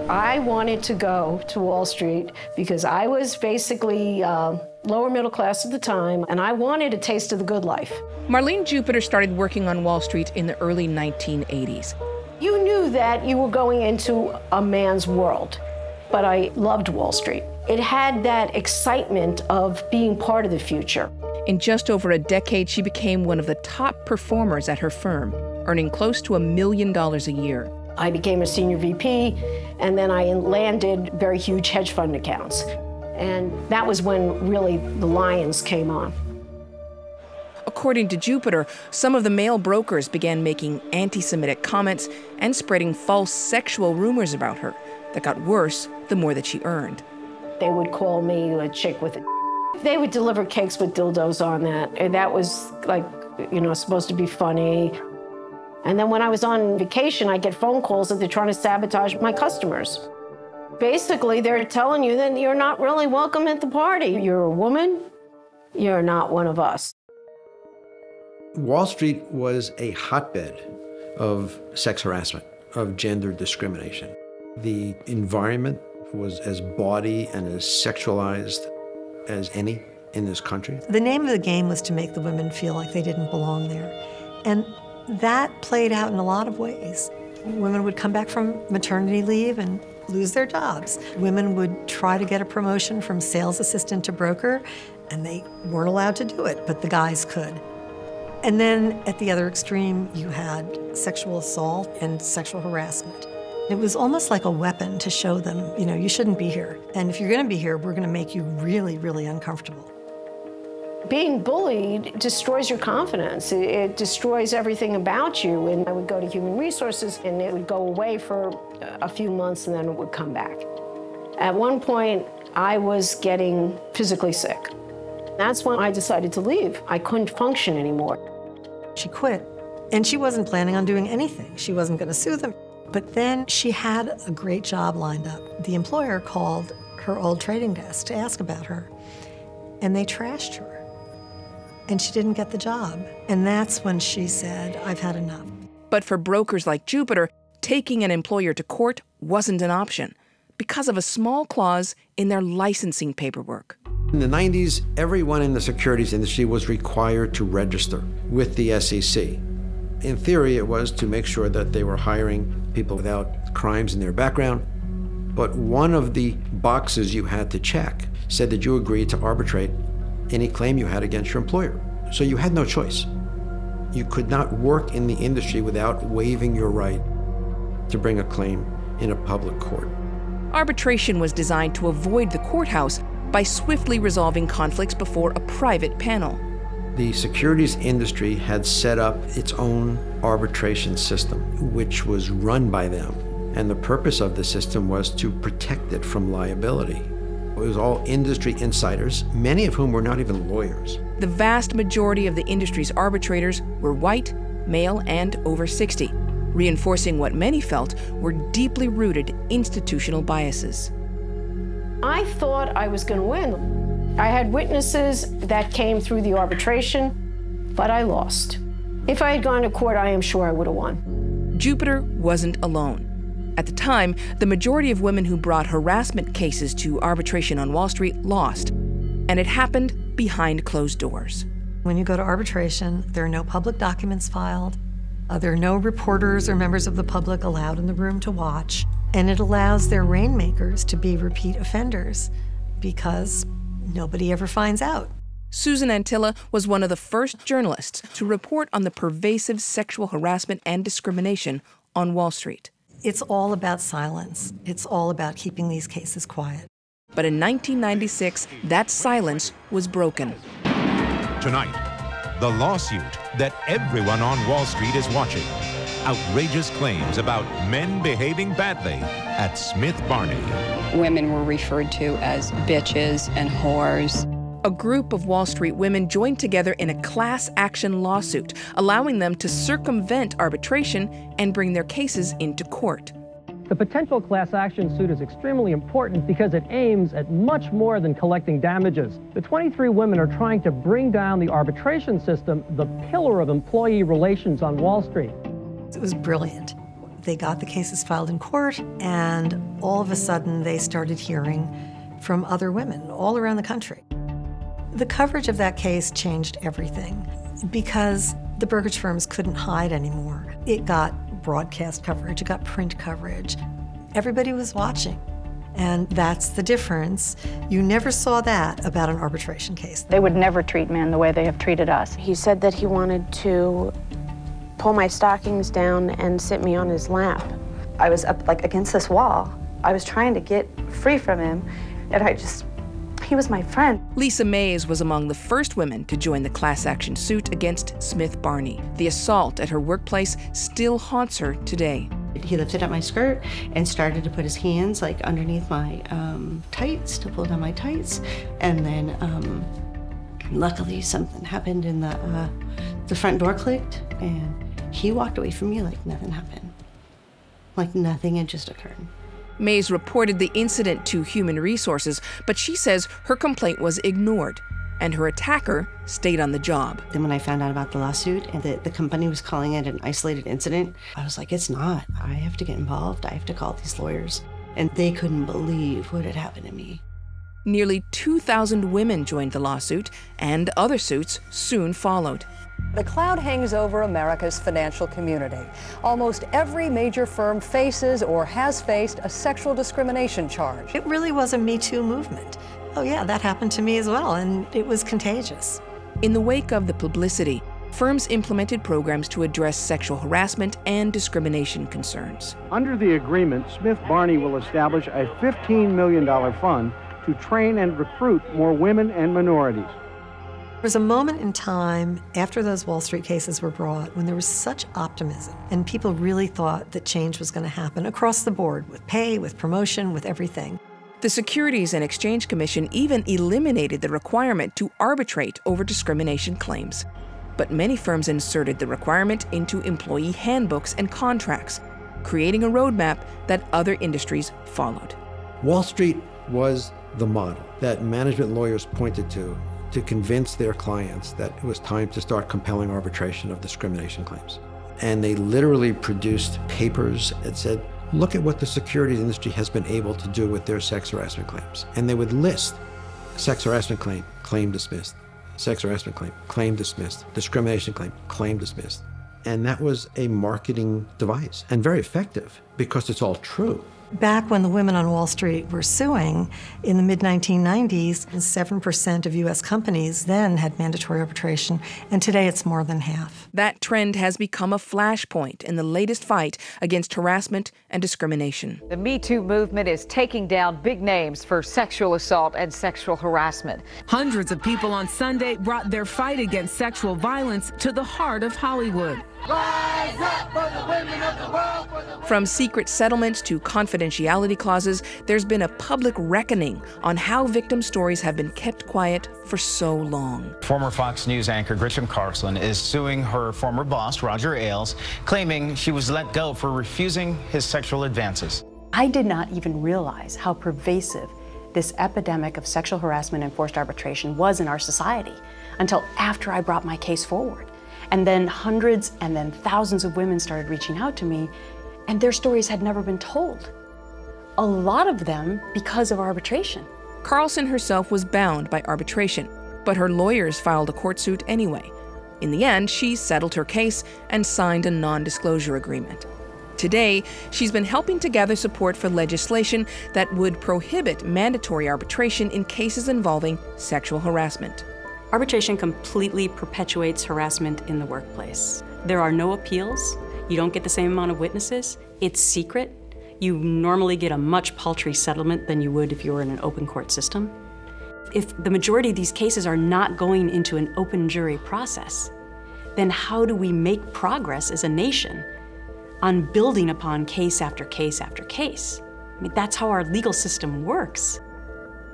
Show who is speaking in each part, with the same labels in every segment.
Speaker 1: I wanted to go to Wall Street because I was basically lower middle class at the time, and I wanted a taste of the good life.
Speaker 2: Marlene Jupiter started working on Wall Street in the early 1980s.
Speaker 1: You knew that you were going into a man's world, but I loved Wall Street. It had that excitement of being part of the future.
Speaker 2: In just over a decade, she became one of the top performers at her firm, earning close to $1 million a year.
Speaker 1: I became a senior VP, and then I landed very huge hedge fund accounts. And that was when really the lions came on.
Speaker 2: According to Jupiter, some of the male brokers began making anti-Semitic comments and spreading false sexual rumors about her that got worse the more that she earned.
Speaker 1: They would call me a chick with a... They would deliver cakes with dildos on that, and that was like, you know, supposed to be funny. And then when I was on vacation, I get phone calls that they're trying to sabotage my customers. Basically, they're telling you that you're not really welcome at the party. You're a woman, you're not one of us.
Speaker 3: Wall Street was a hotbed of sex harassment, of gender discrimination. The environment was as bawdy and as sexualized as any in this country.
Speaker 4: The name of the game was to make the women feel like they didn't belong there. And that played out in a lot of ways. Women would come back from maternity leave and lose their jobs. Women would try to get a promotion from sales assistant to broker, and they weren't allowed to do it, but the guys could. And then at the other extreme, you had sexual assault and sexual harassment. It was almost like a weapon to show them, you know, you shouldn't be here. And if you're gonna be here, we're gonna make you really, really uncomfortable.
Speaker 1: Being bullied destroys your confidence. It destroys everything about you. And I would go to human resources, and it would go away for a few months, and then it would come back. At one point, I was getting physically sick. That's when I decided to leave. I couldn't function anymore.
Speaker 4: She quit, and she wasn't planning on doing anything. She wasn't going to sue them. But then she had a great job lined up. The employer called her old trading desk to ask about her, and they trashed her. And she didn't get the job. And that's when she said, I've had enough.
Speaker 2: But for brokers like Jupiter, taking an employer to court wasn't an option because of a small clause in their licensing paperwork.
Speaker 3: In the 90s, everyone in the securities industry was required to register with the SEC. In theory, it was to make sure that they were hiring people without crimes in their background. But one of the boxes you had to check said that you agreed to arbitrate any claim you had against your employer. So you had no choice. You could not work in the industry without waiving your right to bring a claim in a public court.
Speaker 2: Arbitration was designed to avoid the courthouse by swiftly resolving conflicts before a private panel.
Speaker 3: The securities industry had set up its own arbitration system, which was run by them. And the purpose of the system was to protect it from liability. It was all industry insiders, many of whom were not even lawyers.
Speaker 2: The vast majority of the industry's arbitrators were white, male, and over 60, reinforcing what many felt were deeply rooted institutional biases.
Speaker 1: I thought I was going to win. I had witnesses that came through the arbitration, but I lost. If I had gone to court, I am sure I would have won.
Speaker 2: Jupiter wasn't alone. At the time, the majority of women who brought harassment cases to arbitration on Wall Street lost, and it happened behind closed doors.
Speaker 4: When you go to arbitration, there are no public documents filed. There are no reporters or members of the public allowed in the room to watch. And it allows their rainmakers to be repeat offenders because nobody ever finds out.
Speaker 2: Susan Antilla was one of the first journalists to report on the pervasive sexual harassment and discrimination on Wall Street.
Speaker 4: It's all about silence. It's all about keeping these cases quiet.
Speaker 2: But in 1996, that silence was broken.
Speaker 5: Tonight, the lawsuit that everyone on Wall Street is watching. Outrageous claims about men behaving badly at Smith Barney.
Speaker 6: Women were referred to as bitches and whores.
Speaker 2: A group of Wall Street women joined together in a class action lawsuit, allowing them to circumvent arbitration and bring their cases into court.
Speaker 7: The potential class action suit is extremely important because it aims at much more than collecting damages. The 23 women are trying to bring down the arbitration system, the pillar of employee relations on Wall Street.
Speaker 4: It was brilliant. They got the cases filed in court, and all of a sudden they started hearing from other women all around the country. The coverage of that case changed everything because the brokerage firms couldn't hide anymore. It got broadcast coverage, it got print coverage. Everybody was watching. And that's the difference. You never saw that about an arbitration case.
Speaker 8: They would never treat men the way they have treated us.
Speaker 1: He said that he wanted to pull my stockings down and sit me on his lap.
Speaker 9: I was up like against this wall. I was trying to get free from him, and he was my friend.
Speaker 2: Lisa Mays was among the first women to join the class action suit against Smith Barney. The assault at her workplace still haunts her today.
Speaker 10: He lifted up my skirt and started to put his hands like underneath my tights to pull down my tights. And then luckily something happened and the front door clicked and he walked away from me like nothing happened. Like nothing had just occurred.
Speaker 2: Mays reported the incident to Human Resources, but she says her complaint was ignored and her attacker stayed on the job.
Speaker 10: Then when I found out about the lawsuit and that the company was calling it an isolated incident, I was like, it's not. I have to get involved. I have to call these lawyers. And they couldn't believe what had happened to me.
Speaker 2: Nearly 2,000 women joined the lawsuit, and other suits soon followed.
Speaker 11: The cloud hangs over America's financial community. Almost every major firm faces or has faced a sexual discrimination charge.
Speaker 4: It really was a Me Too movement. Oh yeah, that happened to me as well, and it was contagious.
Speaker 2: In the wake of the publicity, firms implemented programs to address sexual harassment and discrimination concerns.
Speaker 12: Under the agreement, Smith Barney will establish a $15 million fund to train and recruit more women and minorities.
Speaker 4: There was a moment in time after those Wall Street cases were brought when there was such optimism and people really thought that change was going to happen across the board with pay, with promotion, with everything.
Speaker 2: The Securities and Exchange Commission even eliminated the requirement to arbitrate over discrimination claims. But many firms inserted the requirement into employee handbooks and contracts, creating a roadmap that other industries followed.
Speaker 3: Wall Street was the model that management lawyers pointed to convince their clients that it was time to start compelling arbitration of discrimination claims. And they literally produced papers that said, look at what the securities industry has been able to do with their sex harassment claims. And they would list sex harassment claim, claim dismissed. Sex harassment claim, claim dismissed. Discrimination claim, claim dismissed. And that was a marketing device and very effective because it's all true.
Speaker 4: Back when the women on Wall Street were suing in the mid-1990s, 7% of U.S. companies then had mandatory arbitration, and today it's more than half.
Speaker 2: That trend has become a flashpoint in the latest fight against harassment and discrimination.
Speaker 13: The Me Too movement is taking down big names for sexual assault and sexual harassment.
Speaker 14: Hundreds of people on Sunday brought their fight against sexual violence to the heart of Hollywood.
Speaker 15: Rise up for the women of the world.
Speaker 2: From secret settlements to confidentiality clauses, there's been a public reckoning on how victim stories have been kept quiet for so long.
Speaker 16: Former Fox News anchor Gretchen Carlson is suing her former boss, Roger Ailes, claiming she was let go for refusing his sexual advances.
Speaker 6: I did not even realize how pervasive this epidemic of sexual harassment and forced arbitration was in our society until after I brought my case forward. And then hundreds and then thousands of women started reaching out to me, and their stories had never been told. A lot of them because of arbitration.
Speaker 2: Carlson herself was bound by arbitration, but her lawyers filed a court suit anyway. In the end, she settled her case and signed a non-disclosure agreement. Today, she's been helping to gather support for legislation that would prohibit mandatory arbitration in cases involving sexual harassment.
Speaker 6: Arbitration completely perpetuates harassment in the workplace. There are no appeals. You don't get the same amount of witnesses. It's secret. You normally get a much paltry settlement than you would if you were in an open court system. If the majority of these cases are not going into an open jury process, then how do we make progress as a nation on building upon case after case after case? I mean, that's how our legal system works.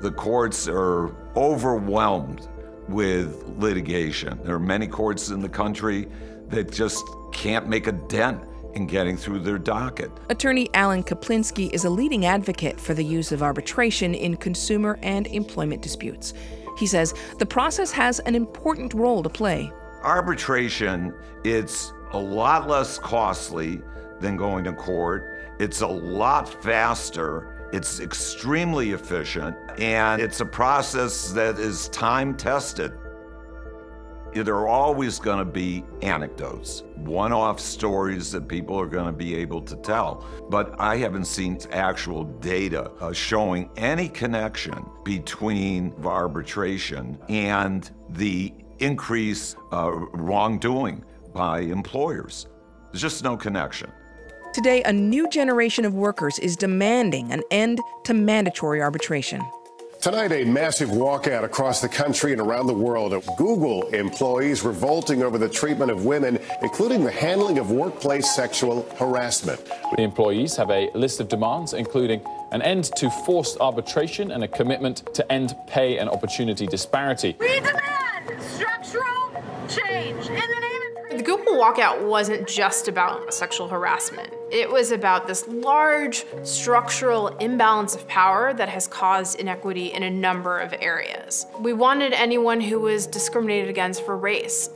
Speaker 17: The courts are overwhelmed with litigation. There are many courts in the country that just can't make a dent in getting through their docket.
Speaker 2: Attorney Alan Kaplinski is a leading advocate for the use of arbitration in consumer and employment disputes. He says the process has an important role to play.
Speaker 17: Arbitration, it's a lot less costly than going to court. It's a lot faster. It's extremely efficient, and it's a process that is time-tested. There are always going to be anecdotes, one-off stories that people are going to be able to tell. But I haven't seen actual data showing any connection between arbitration and the increased wrongdoing by employers. There's just no connection.
Speaker 2: Today, a new generation of workers is demanding an end to mandatory arbitration.
Speaker 18: Tonight, a massive walkout across the country and around the world of Google employees revolting over the treatment of women, including the handling of workplace sexual harassment.
Speaker 19: The employees have a list of demands, including an end to forced arbitration and a commitment to end pay and opportunity disparity.
Speaker 20: We demand structural change in the name of...
Speaker 21: The Google walkout wasn't just about sexual harassment. It was about this large structural imbalance of power that has caused inequity in a number of areas. We wanted anyone who was discriminated against for race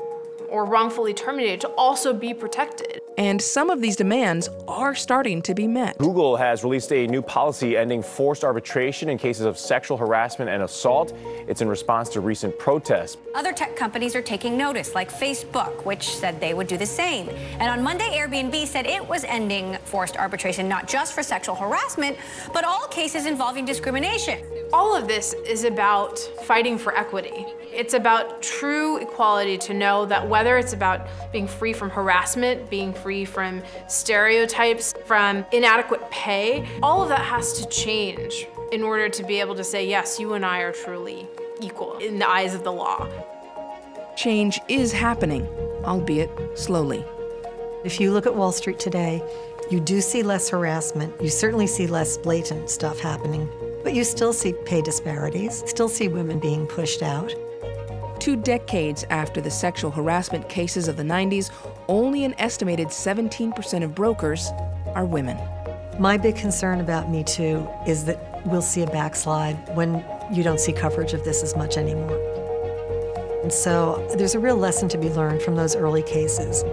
Speaker 21: or wrongfully terminated to also be protected.
Speaker 2: And some of these demands are starting to be met.
Speaker 22: Google has released a new policy ending forced arbitration in cases of sexual harassment and assault. It's in response to recent protests.
Speaker 23: Other tech companies are taking notice, like Facebook, which said they would do the same. And on Monday, Airbnb said it was ending forced arbitration, not just for sexual harassment, but all cases involving discrimination.
Speaker 21: All of this is about fighting for equity. It's about true equality, to know that whether it's about being free from harassment, being free from stereotypes, from inadequate pay, all of that has to change in order to be able to say, yes, you and I are truly equal in the eyes of the law.
Speaker 2: Change is happening, albeit slowly.
Speaker 4: If you look at Wall Street today, you do see less harassment. You certainly see less blatant stuff happening, but you still see pay disparities, still see women being pushed out.
Speaker 2: 2 decades after the sexual harassment cases of the 90s, only an estimated 17% of brokers are women.
Speaker 4: My big concern about Me Too is that we'll see a backslide when you don't see coverage of this as much anymore. And so there's a real lesson to be learned from those early cases.